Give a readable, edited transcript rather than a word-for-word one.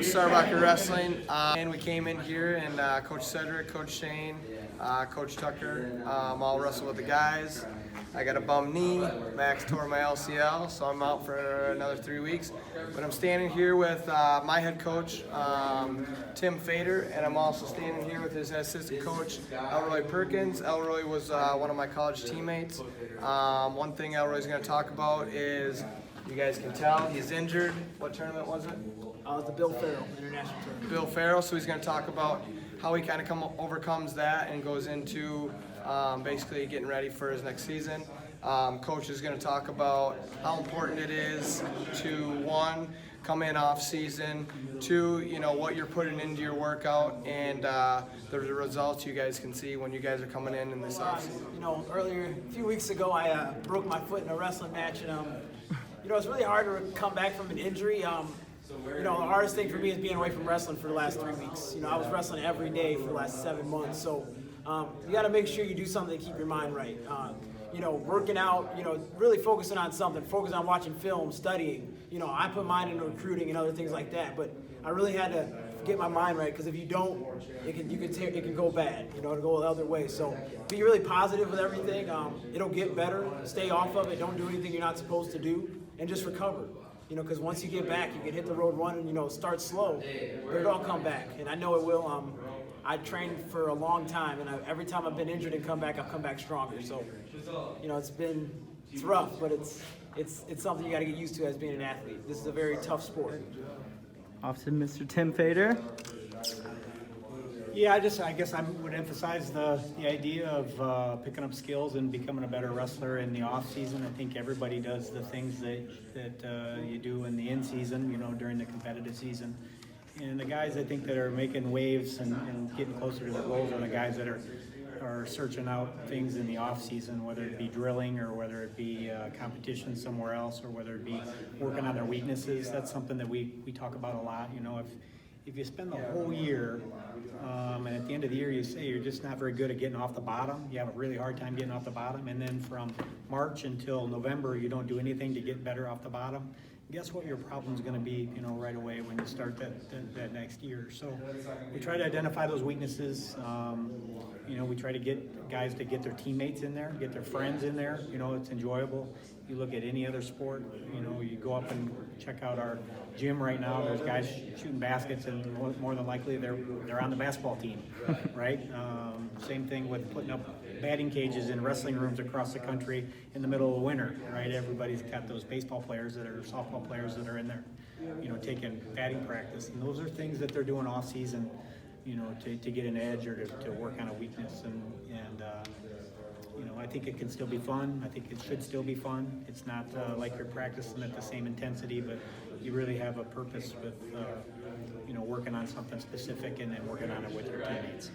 Sarbacker Wrestling, and we came in here and Coach Cedric, Coach Shane, Coach Tucker all wrestled with the guys. I got a bum knee, Max tore my LCL, so I'm out for another 3 weeks. But I'm standing here with my head coach, Tim Fader, and I'm also standing here with his assistant coach, Elroy Perkins. Elroy was one of my college teammates. One thing Elroy's going to talk about is, you guys can tell, he's injured. What tournament was it? The Bill Farrell International Tournament. Bill Farrell, so he's going to talk about how he kind of overcomes that and goes into basically getting ready for his next season. Coach is going to talk about how important it is to, one, come in off season, two, what you're putting into your workout, and the results you guys can see when you guys are coming in this off season. Earlier, a few weeks ago, I broke my foot in a wrestling match, and it's really hard to come back from an injury. The hardest thing for me is being away from wrestling for the last 3 weeks. I was wrestling every day for the last 7 months, so you got to make sure you do something to keep your mind right. Working out, really focusing on something, focus on watching film, studying. I put mine into recruiting and other things like that, but I really had to get my mind right, because if you don't, it can go bad, it'll go the other way. So be really positive with everything. It'll get better. Stay off of it. Don't do anything you're not supposed to do, and just recover. Because once you get back, you can hit the road running, start slow, but it'll all come back, and I know it will. I trained for a long time, and every time I've been injured and come back, I've come back stronger. So, it's rough, but it's something you got to get used to as being an athlete. This is a very tough sport. Off to Mr. Tim Fader. Yeah, I guess I would emphasize the idea of picking up skills and becoming a better wrestler in the off season. I think everybody does the things that you do in the in season, during the competitive season. And the guys, I think, that are making waves and getting closer to their goals are the guys that are searching out things in the off season, whether it be drilling or whether it be competition somewhere else, or whether it be working on their weaknesses. That's something that we talk about a lot. If you spend the whole year and at the end of the year you say you're just not very good at getting off the bottom, you have a really hard time getting off the bottom, and then from March until November you don't do anything to get better off the bottom, guess what your problem's going to be, right away when you start that next year. So we try to identify those weaknesses. We try to get guys to get their teammates in there, get their friends in there. It's enjoyable. You look at any other sport, you go up and check out our gym right now. There's guys shooting baskets, and more than likely they're on the basketball team, right? Same thing with putting up batting cages in wrestling rooms across the country in the middle of winter, right? Everybody's got those baseball players that are softball players that are in there, taking batting practice, and those are things that they're doing off season, to get an edge or to work on a weakness, and I think it can still be fun. I think it should still be fun. It's not like you're practicing at the same intensity, but you really have a purpose with, working on something specific and then working on it with your teammates.